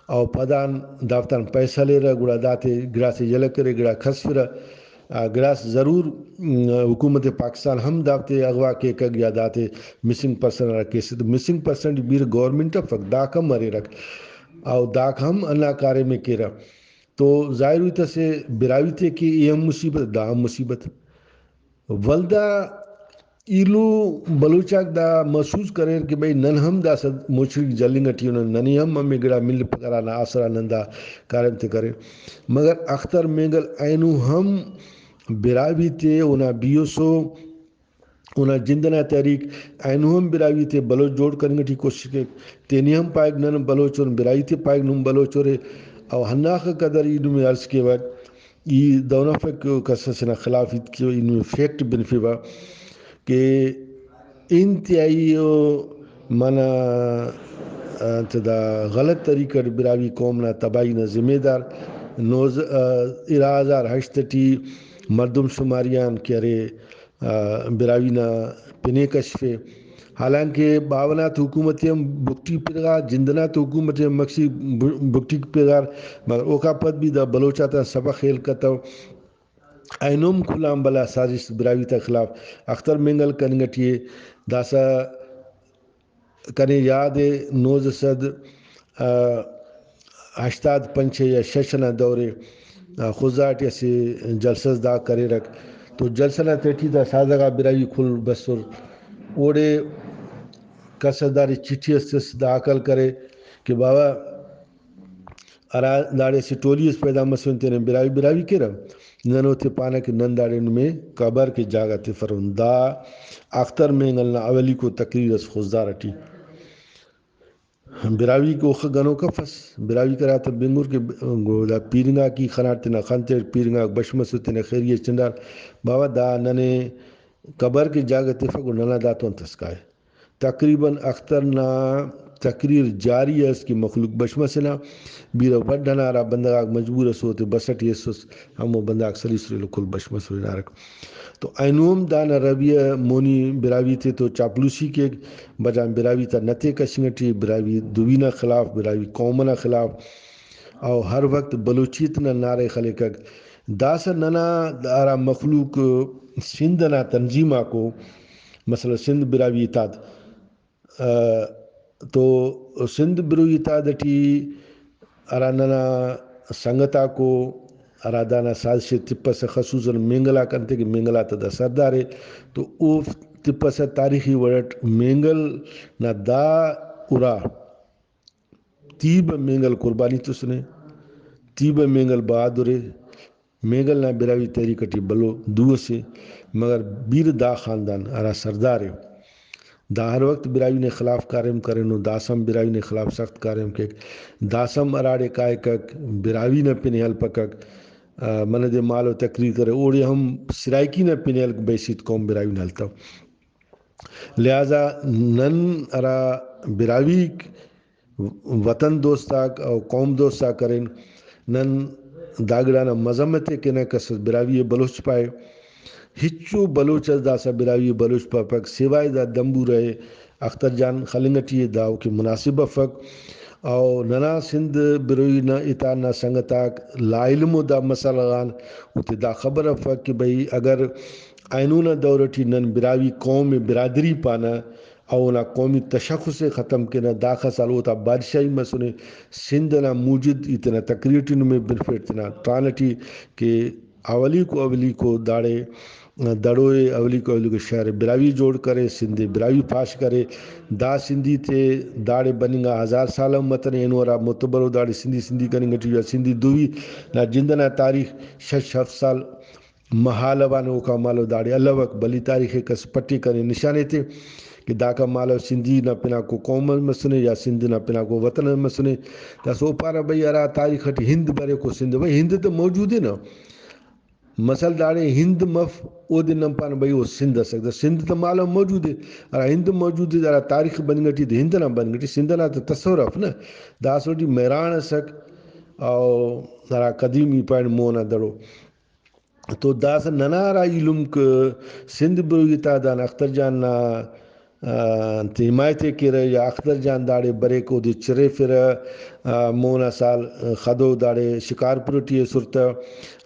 اور پدان دافتان پیسہ لے رہا گڑا داتے گڑا سے جلک کرے گڑا خس فرا گراس ضرور حکومت پاکستان ہم داوتے اغوا کے کگ یا داتے missing person case missing person بیر گورنمنٹ فک داک ہم مرے رکھ او داک ہم اللہ کارے میں کیرا تو ظاہر ہوئی سے براوی تھے کہ یہ ہم مصیبت دا ہم مصیبت ولدا ایلو بلوچاک دا محسوس کریں کہ بھئی نن ہم دا سد مشرق جلنگٹی انہوں ننی ہم ہمیں گڑا مل پکرانا آسرا نندا کارم تے کریں مگر اختر مینگل اینو ہم براوی تے اونا بیوسو اونا جندنا تحریک اینو ہم براوی تے بلوچ جوڑ کرنے کی کوشش کے تینی ہم پائک نن بلوچ اور براوی تے پائک نم بلوچ اور او ہناخ قدر اینو میں عرض کے بعد یہ دونوں فیک کسسنا خلافیت کیو اینو فیکٹ بنفیبا کہ انتہائی مانا انتدا غلط طریقہ براوی قومنا تباہی نا ذمہ دار 2008 مردم شماریان کرے براوی نا پنے کشفے حالانکہ باونات حکومتی ہم بکٹی پیغا جندنات حکومتی ہم مکسی بکٹی پیغار مگر اوکا پد بھی دا بلوچاتا سبا خیل کتاو اینوم کھلام بلا سازش براوی تا خلاف اختر منگل کنگٹیے داسا کنے یاد 1985 یا ششنا دورے خوزاٹ ایسے جلسز دا کرے رکھ تو جلسنا تیٹھی دا سازگا براوی کھل بسر اوڑے کسداری چٹھی استس دا عقل کرے کہ بابا ارا داڑے سے ٹولیس پیدا مسئن تینے براوی براوی کے رہا ننو تے پانا کہ نن داڑے میں قبر کے جاگا تے فرون دا اختر میں نلنا اولی کو تقریر اس خوزدار اٹھی براوی کو گنو کفس براوی کرا تا بنگور کے دا پیرنگا کی خنارتنا خانتے پیرنگا بشمسو تینے خیریہ چندار بابا دا ننے قبر کے جاگا تے فکر ننا دا تو انتسکائے تقریباً اختر نا تقریر جاری ہے اس کی مخلوق بشمسنا بیرا وڈھنا را بندگاک مجبور سوتے بسٹ یسوس ہمو بندگاک سلیس ریلو کل بشمس رینا رکھ تو اینوم دانا رویہ مونی براوی تے تو چاپلوسی کے بجان براوی تا نتے کشنگٹی براوی دوینا خلاف براوی قومنا خلاف او ہر وقت بلوچیتنا نعرے خلقک داسا ننا دارا مخلوق سندنا تنظیمہ کو مثلا سندھ براوی اتاد تو سندھ براوی اتادٹی اراننا سنگتا کو ارادانا سازش تپا سے خصوصاً مینگلا کرتے کہ مینگلا تا سردار ہے تو او تپا سے تاریخی ورٹ مینگل نا دا ارا تیب مینگل قربانی تو سنے تیب مینگل بہادر مینگل نا براوی تحریکٹی بلو دو سے مگر بیر دا خاندان ارا سردار ہے دا ہر وقت براوی نے خلاف کارم کرنو داسم براوی نے خلاف سخت کارم کے داسم اراڑے کائے کک براوی نہ پنہل پکک من دے مالو تقریر کرے اوڑے ہم سرائکی نہ پنہل بیسیت قوم براوی نلتا لہذا نن ارا براوی وطن دوستاک او قوم دوستا کرن نن داگڑانا مذمت کہ نہ کس براوی بلوچ پائے ہچو بلوچ داسا براوی بلوچ پاپک سوائے دا دمبو رہے اختر جان خلنگٹی داو کے مناسب فک او ننا سندھ بروی نا اتا نا سنگتاک لا علم دا مسئلہ غان اتی دا خبر فک کہ بھئی اگر آئینونا دورٹی نن براوی قوم برادری پانا او نا قومی تشخص ختم کنا داخل سال ہوتا بادشاہی مسئلے سندھ نا موجود اتنا تقریرٹی میں بنفیٹنا ٹرانٹی کہ اولی کو داڑے دڑوئے اولی کو شہر براوی جوڑ کرے سندھی براوی پاش کرے دا سندھی تے داڑے بننگا 1000 سالہ متن انورا متبرو داڑے سندھی کریں گے یا سندھی دوی نا جندنا تاریخ 6-7 سال محالوانو کا مالو داڑے اللہ وقت بلی تاریخ کس پٹی کرے نشانے تھے کہ دا کا مالو سندھی نہ پنا کو قوم مسنے یا سندھ نہ پنا کو وطن مسنے تا سو پارا بھئی ارا تاریخ ہند برے کو سندھ بھئی ہند تو موجود ہے نا مسل داڑے ہند مف او دن نمپان بھئی وہ سندھ سکتا سندھ تو مالا موجود ہے ارا ہند موجود ہے ارا تاریخ بن گٹی تو ہند نہ بن گٹی سندھ نہ تو تصورف نا دا سوٹی میران سک او ارا قدیمی پائن مونا دڑو تو دا سا ننا را علم که سندھ بروگی تا دان اختر جان نا تی حمایت کرے یا اختر جان داڑے برے کو دی چرے پھر مونا سال خدو داڑے شکار پروٹی سرت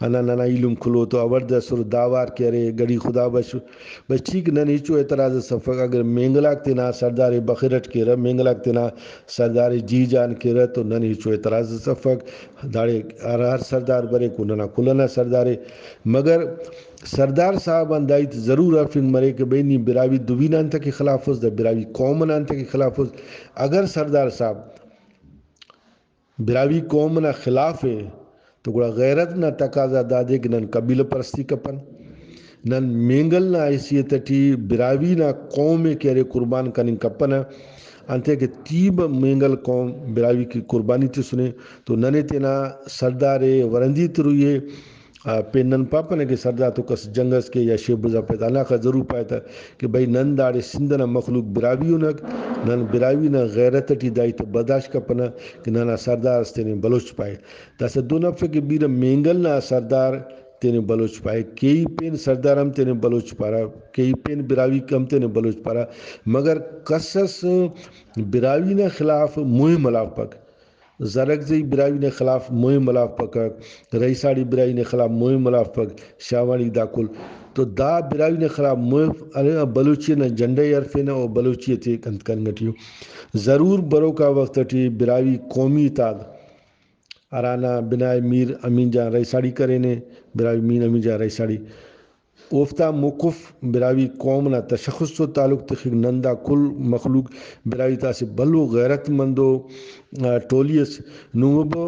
انا ننا علم کھلو تو اورد سر داوار کرے گڑی خدا بس ٹھیک نن ہیچو اعتراض صفق اگر مینگلاک تینا سردار بخیرٹ کرے مینگلاک تینا سردار جی جان کرے تو نن ہیچو اعتراض صفق داڑے ہر سردار برے کو ننا کھلنا سردارے مگر سردار صاحب اندائیت ضرور افنگ مرے کہ بینی براوی دوبین انتا کی خلاف دا براوی قومن انتا کی خلاف اگر سردار صاحب براوی قومنا خلاف ہے تو گوڑا غیرت نہ تقاضا دادے کہ نن قبیل پرستی کپن نن مینگل نہ حیثیت ٹی براوی نہ قوم کہرے قربان کنن کپن انتے کہ تیب مینگل قوم براوی کی قربانی تی سنے تو ننے تینا سردار ورندی تروئے پینن پاپا نے کہ سردار تو کس جنگس کے یا شیب بزا پیدانا کا ضرور پایا تھا کہ بھئی نن داڑے سندنا مخلوق براویو نک نن براوی نا غیرت ٹی دائی تو بداش کپنا کہ ننا سردار اس تینے بلوچ پائے تاسا دو نفع کے بیر مینگل نا سردار تینے بلوچ پائے کئی پین سردار ہم تینے بلوچ پارا کئی پین براوی کم تینے بلوچ پارا مگر قصص براوی نا خلاف مہم ملاف پک زرگزی براوی نے خلاف مہم ملاف پک رئیساڑی براوی نے خلاف مہم ملاف پک شاوانی دا کل تو دا براوی نے خلاف مہم بلوچی نا جنڈے عرفے نا اور بلوچی تے کنت کنگٹیو ضرور برو کا وقت ٹی براوی قومی تاد ارانا بنائے میر امین جان رئیساڑی کرے نے براوی میر امین جان رئیساڑی اوفتا موقف براوی قوم نا تشخص و تعلق تخیق نندا کل مخلوق براوی تاسی بلو غیرت مندو ٹولیس نوبو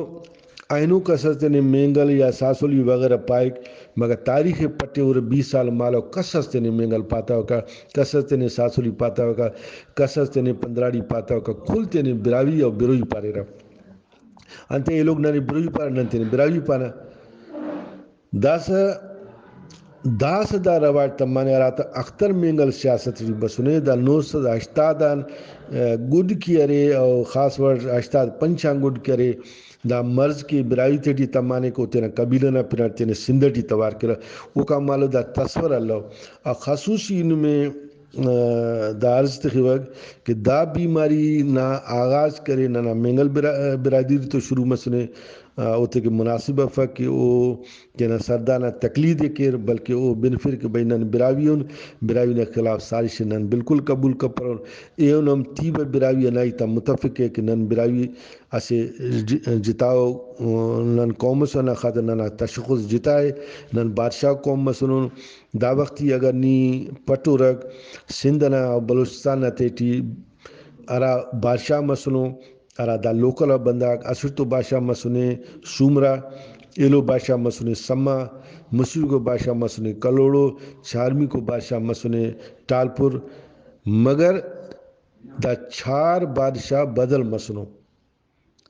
اینو کسرت نے مینگل یا ساسولی وغیرہ پائک مگر تاریخ پٹے اور 20 سال مالو کسرت نے مینگل پاتا ہوگا کسرت نے ساسولی پاتا ہوگا کسرت نے پندراڑی پاتا ہوگا کھلتے نے براوی اور بروی پارے رہا انتے یہ لوگ ننے بروی پارا ننتے نے براوی پارا داس دا رواج تمانے آراتا اختر مینگل سیاست ری بسنے دا 980 گڈ کی ارے اور خاص ورڈ 85 گڈ کی ارے دا مرض کی برائی تیٹی تمانے کو تینا قبیلہ نا پھر تینا سندھٹی توار کرا وہ کا مالو دا تصور اللہ اور خصوصی ان میں دا عرض تخیوگ کہ دا بیماری نا آغاز کرے نا مینگل برادری تو شروع مسنے ہوتے کہ مناسب افق کہ وہ کہنا سردانہ تقلید کر بلکہ وہ بنفر کہ بھئی نن براوی نے خلاف سازش نن بالکل قبول کپرون ایون ہم تیب براوی انائی تا متفق ہے کہ نن براوی اسے جتاؤ نن قوم سنا خاطر نن تشخص جتائے نن بادشاہ قوم مسنون دا وقتی اگر نی پٹو رگ سندنا بلوچستان تیٹی ارا بادشاہ مسنو ارا دا لوکل بنداک اسرتو بادشاہ مسنے سومرا ایلو بادشاہ مسنے سما مسیو کو بادشاہ مسنے کلوڑو چارمی کو بادشاہ مسنے ٹالپور مگر دا چار بادشاہ بدل مسنو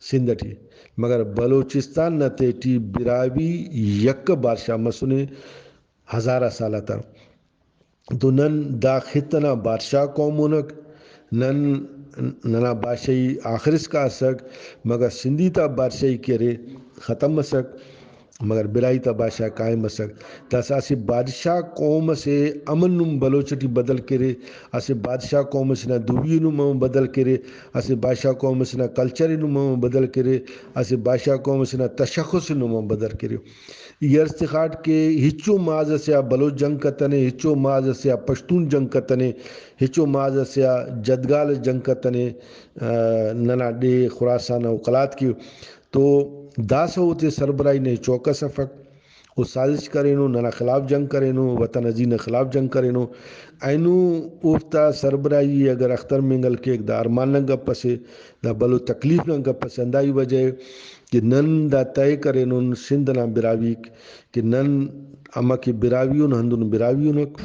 سندھٹی مگر بلوچستان نتیٹی براوی یک بادشاہ مسنے ہزارہ سالہ تر تو نن دا خطنا بادشاہ قومونک ننا بادشاہی آخرس کا سک مگر سندھی تا بادشاہی کرے ختم مسک مگر برائی تا بادشاہ قائم مسک تاسا اسی بادشاہ قوم سے امن نم بلوچٹی بدل کرے اسی بادشاہ قوم سے نا دوبی نم بدل کرے اسی بادشاہ قوم سے نا کلچر نم بدل کرے اسی بادشاہ قوم سے نا تشخص نم بدل کرے یہ استخاٹ کے ہچو ماز سے بلوچ جنگ کتنے ہچو ماز سے پشتون جنگ کتنے ہچو ماز سے جدگال جنگ کتنے ننا ڈے خراسان اوقلات کی تو داس ہوتے سربراہی نے چوکس افق وہ سازش کرینو ننا خلاف جنگ کرینو وطن عزین خلاف جنگ کرینو اینو اوفتا سربراہی اگر اختر منگل کے ایک دا ارمان ننگا پسے دا بلو تکلیف ننگا پسے اندائی وجہ کہ نن دا طے کرینو سندنا براوی کہ نن اما کی براویون ہندون براویونک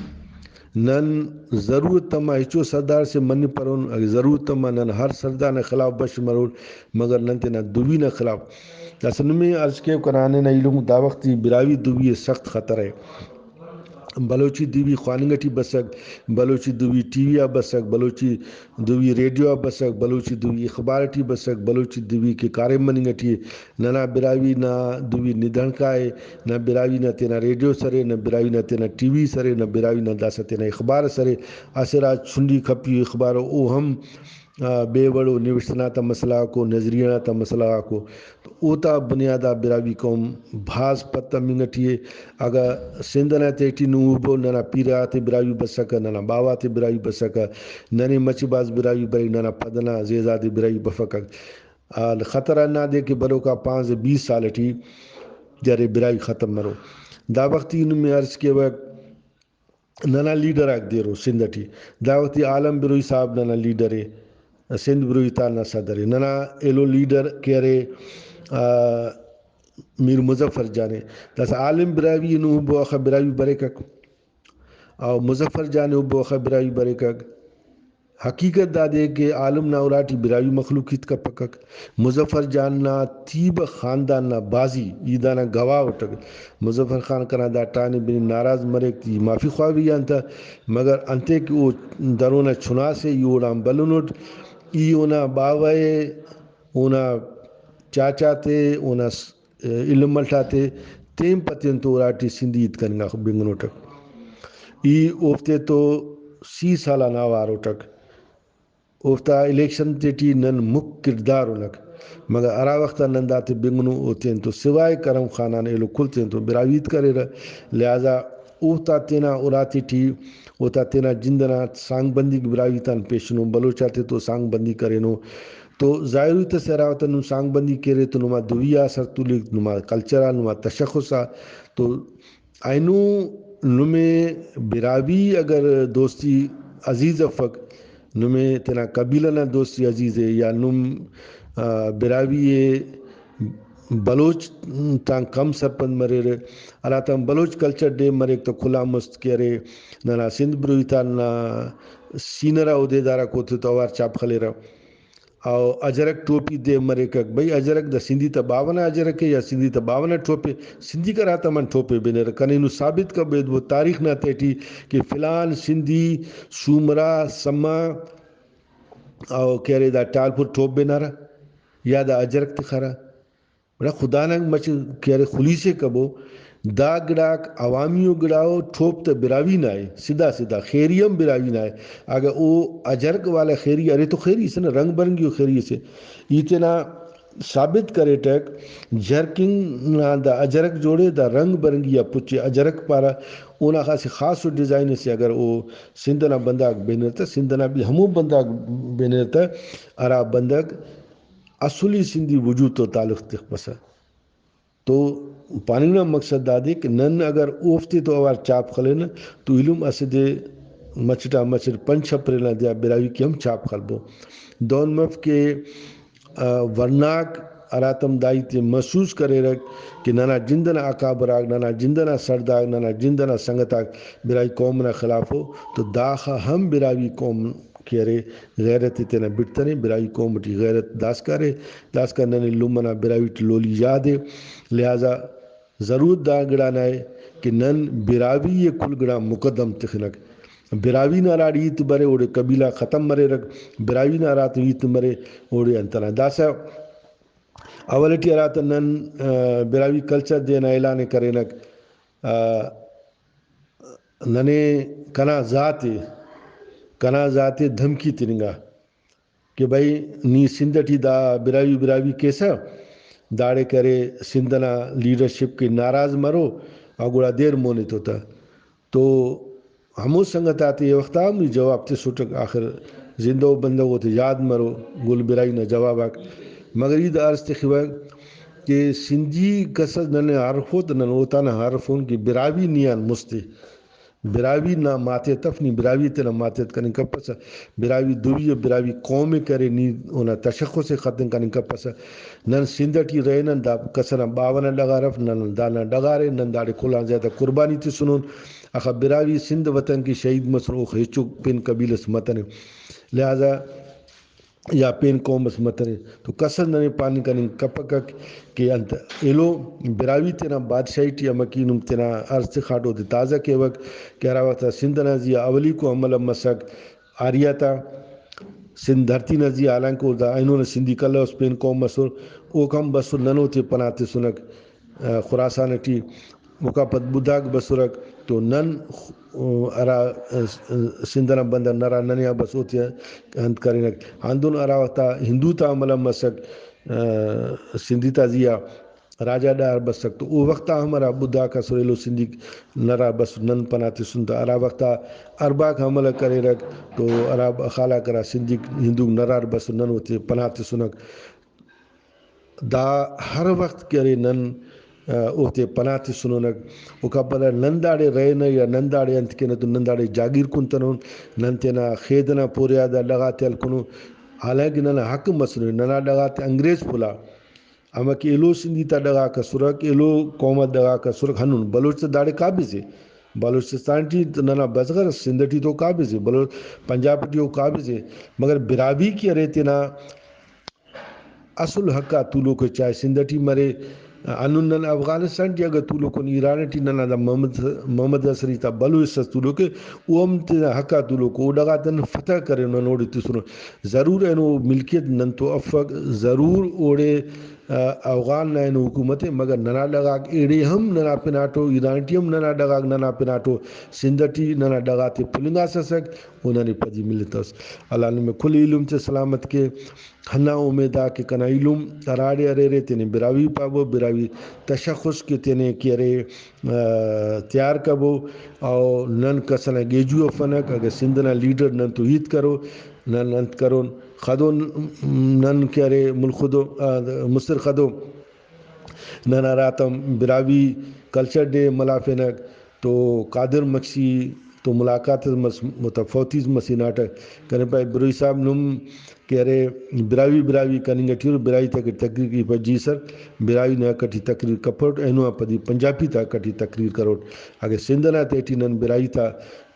نن ضرورت تما ہچو سردار سے منی پرون ضرورت تما نن ہر سردار نے خلاف بش مرون مگر نن تینا دوی نے خلاف اصل میں عرض کے کرانے نا علم دا وقتی براوی دوی سخت خطر ہے بلوچی دوی خواننگٹی بسک، بلوچی دوی ٹی وی بسک، بلوچی دوی ریڈیو بسک، بلوچی دوی اخبارٹی بسک، بلوچی دوی کے کارے مننگٹی ننا براوی نہ دوی ندھنکائے، نہ براوی نہ تینا ریڈیو سرے، نہ براوی نہ تینا ٹی وی سرے، نہ براوی نہ داسا تینا اخبار سرے اسرا چھنڈی کھپی اخبار او ہم بے وڑو نوشتنا تا مسئلہ کو نظریہ تا مسئلہ کو تو اوتا بنیادہ براوی قوم بھاز پتہ منگٹیے اگر سندھنا تیٹی نوبو ننا پیراتے براوی بسکا، ننا باواتے براوی بسکا، ننے مچ باز براوی بری، ننا پدنا زیزاد براوی بفکا خطرہ نہ دے کہ بلو کا 5-20 سال ٹی جرے براوی ختم مرو دا وقتی انہوں میں عرض کے وقت ننا لیڈر آگ دے رو سندھ ٹی دا وقتی عالم بروئی صاحب ننا لیڈر ہے، سندھ بروئی تالنا صدر ہے، ننا ایلو لیڈر کہرے میر مظفر جانے دس عالم براوی انہوں بو اخا براوی بریکک اور مظفر جانے بو اخا براوی بریکک حقیقت دا دے کہ عالم نا اوراٹی براوی مخلوقیت کا پکک مظفر جان نا تیب خاندان نا بازی ایدانا گواہ اٹھک مظفر خان کنا دا ٹانے بن ناراض مرک تی معافی خواہ بھی انتا مگر انتے کہ وہ درونا چھنا سے یوڑان بلنوٹ ای اونا باوائے اونا چاچا تے اونا علم ملٹاتے تیم پتین تو اوراٹی سندھیت کنگا بنگنوٹک ای اوفتے تو 30 سالہ ناوار اٹھک اوفتا الیکشن تیٹی نن مک کردار انک مگر ارا وقتا نن داتے بنگنو اوتین تو سوائے کرم خانان ایلو کلتین تو براویت کرے رہا لہذا اوتا تینا اوراتی ٹی اوتا تینا جندنا سانگ بندی براویتان پیشنو بلوچاتے تو سانگ بندی کرینو تو ظاہروی تسراوتا نو سانگ بندی کرے تو نما دویا سر تولیک نما کلچرا نما تشخصا تو اینو نمے براوی اگر دوستی عزیز افق نمے تینا قبیلہ نا دوستی عزیز ہے یا نم براوی بلوچ تان کم سرپند مرے رہے اللہ تان بلوچ کلچر ڈے مرے تو کھلا مست کرے ننا سندھ بروی تان سینرا عہدے دارا کو تو توار چاپ خلے رہا اور اجرک ٹوپی دے مرے کک بھئی اجرک دا سندھی تا باونا اجرک ہے یا سندھی تا باونا ٹوپے سندھی کا راتا من ٹوپے بینر کنینو ثابت کا بید وہ تاریخ نہ تیٹی کہ فلان سندھی سومرا سما او کہرے دا ٹالپور ٹوپ بینارا یا دا اجرک تخرا بڑا خدا ننگ مچ کہرے خلیسے کبو دا گڑاک عوامیو گڑاو ٹھوپ تا براوی نائے سیدھا خیریم براوی نائے اگر او اجرک والا خیری ارے تو خیری سے نا رنگ برنگیو خیری سے ایتنا ثابت کرے ٹیک جرکنگ نا دا اجرک جوڑے دا رنگ برنگی یا پچے اجرک پارا اونا خاص ڈیزائن سے اگر او سندھنا بنداک بینرتا سندھنا بھی ہمو بنداک بینرتا ارا بنداک اصلی سندھی وجود تو تعلق تک بسا تو پانینا مقصد دادے کہ نن اگر اوفتے تو اوار چاپ خلینا تو علم اسدے مچٹا مچٹ 5 اپریل دیا براوی کی ہم چاپ خلبو دون مف کے ورناک اراتم دائیتے محسوس کرے رکھ کہ نانا جندنا اکابراک نانا جندنا سرداک نانا جندنا سنگتاک براوی قوم نا خلاف ہو تو داخا ہم براوی قوم کہرے غیرت تینا بٹتنے براوی قوم ٹی غیرت داسکا ننے لومنا براوی ٹی لولی یادے لہذا ضرور دا گڑا نائے کہ نن براوی یہ کل گڑا مقدم تخنک براوی نارا ریت برے اوڑے قبیلہ ختم مرے رکھ براوی نارا ریت مرے اوڑے انتنا داسا اولٹی ارات نن براوی کلچر دینا اعلان کرینک ننے کنا ذاتے دھمکی تنگا کہ بھئی نی سندھٹی دا براوی کیسا داڑے کرے سندھنا لیڈرشپ کے ناراض مرو اگوڑا دیر مونت ہوتا تو ہمو سنگت آتے یہ وقت آمی جواب تے سٹک آخر زندو بندگو تے یاد مرو گل برائی نہ جواب آک مگر یہ دا عرض تے خواہ کہ سندھی قصد ننے حرفوت نن اوتانا حرفون کی براوی نیان مستے براوی نہ ماتے تفنی براوی تینا ماتت کرنے کا پسا براوی دوی براوی قوم کرے نی اونا تشخص سے ختم کرنے کا پسا نن سندھٹی رہے نن دا کسنا باونا ڈگا رف نن دانا ڈگا رہے نن داڑے کھولان زیادہ قربانی تی سنون اخا براوی سندھ وطن کی شہید مسرو خیچو پن قبیل سمتن لہذا یا پین قومس مترے تو کسر ننے پانی کنن کپک کہ انت ایلو براوی تینا بادشاہی ٹی امکینم تینا ارز خاٹو تے تازہ کے وقت کہ ارا وقت سندھ نازی اولی کو عمل مسک آریا تا سندھ دھرتی نزی حالانکہ دا اینو نے سندھی کل اس پین قوم مسور او کم بسر ننو تے پناتے سنک خراسان ٹی مکا پت بداگ بسرک تو نن ارا سندھنا بندر نرا ننیا بس ہوتی انت کرینک ہندون ارا وقتا ہندو تا عمل مسک سندھی تا زیا راجا ڈار بسک تو او وقتا ہمارا بدھا کا سوریلو سندھی نرا بس نن پناتے سنتا ارا وقتا اربا کا عمل کرے رک تو ارا خالا کرا سندھی ہندو نرار بس نن ہوتے پناتے سنک دا ہر وقت کرے نن اوتے پناتے سنونک اوکا پدا ننداڑے رہنا یا ننداڑے انت کے تو ننداڑے جاگیر کنتنون ننتینا خیدنا پوریادا لگاتے الکنو حالانکہ ننا حق مسنو ننا لگاتے انگریز پھلا اما کہ ایلو سندھی تا ڈگا کا سرک ایلو قومت ڈگا کا سرک ہنون بلوچ تا داڑے قابض ہے بلوچستان ٹی ننا بزغر سندھ ٹی تو قابض ہے پنجاب ٹی وہ قابض ہے مگر برابی کی رہتے نا اصل حقا طولو کو چاہے سندھ ٹی مرے انون نن افغانستان ٹی اگر طولو کو ایران ٹی ننا دا محمد اسری تا بلو اس طولو کے اوم تینا حقا طولو کو او ڈگا تن فتح کرے نن اوڑی تسنو ضرور اینو ملکیت نن تو افق ضرور اوڑے افغان نائن حکومت مگر ننا ڈگاگ ایڑے ہم ننا پناٹو ایران ٹی ہم ننا ڈگاگ ننا پناٹو سندھ ٹی ننا ڈگاتے پلنگا سسک انہوں پدی ملتس اللہ نے میں کھل علم سے سلامت کے ہنا امیدہ کہ کنا علم اراڑے ارے تینے براوی پابو براوی تشخص کے تینے کی ارے تیار کبو اور نن کسنا گیجو فنک اگر سندھنا لیڈر نن تو ہیت کرو نن انت کرو خدو نن کے ارے ملخدو مصر خدو نن راتم براوی کلچر ڈے ملافنک تو قادر مکسی تو ملاقات متفوتیز مسی ناٹک کرنے پائے بروئی صاحب نم کہ ارے براوی کننگا ٹھیرو براوی تا کہ تقریر کی پا جی سر براوی نا کٹی تقریر کپڑ اینو پدی پنجابی تا کٹی تقریر کرو اگر سندھنا تیٹی نن براوی تا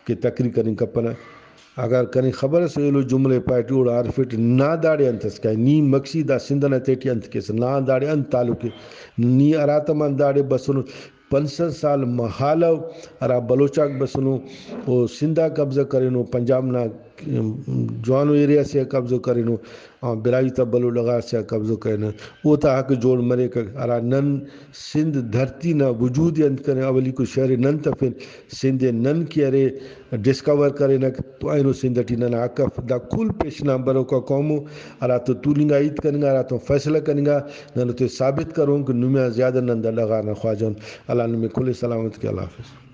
کہ تقریر کریں کپنا اگر کنی خبر سویلو جملے پایٹی اوڑا عارفیٹ نا داڑے انتس کئی نی مقصیدہ سندھنا تیٹی انت کیسا نا داڑے انت تعلق نی اراتمان داڑے بسنو 50 سال محالو ارا بلوچاک بسنو او سندھا قبضہ کرنو پنجاب نا جوانو ایریا سے قبضہ کرنو برائی تا بلو لگا سے قبضہ کرنو او تا حق جوڑ مرے کہ ارا نن سندھ دھرتی نا وجود انت کرنے اولی کو شہر نن تا پھر سندھ نن کی ارے ڈسکور کرنے تو اینو سندھ ٹی نن حق دا کل پیشنا برو کا قومو ارا تو تولنگا عید کرنگا ارا تو فیصلہ کرنگا نن تو ثابت کروں کہ نمیاں زیادہ نن دا لگانا خواجون اللہ نے میں کھلے سلامت کے اللہ حافظ.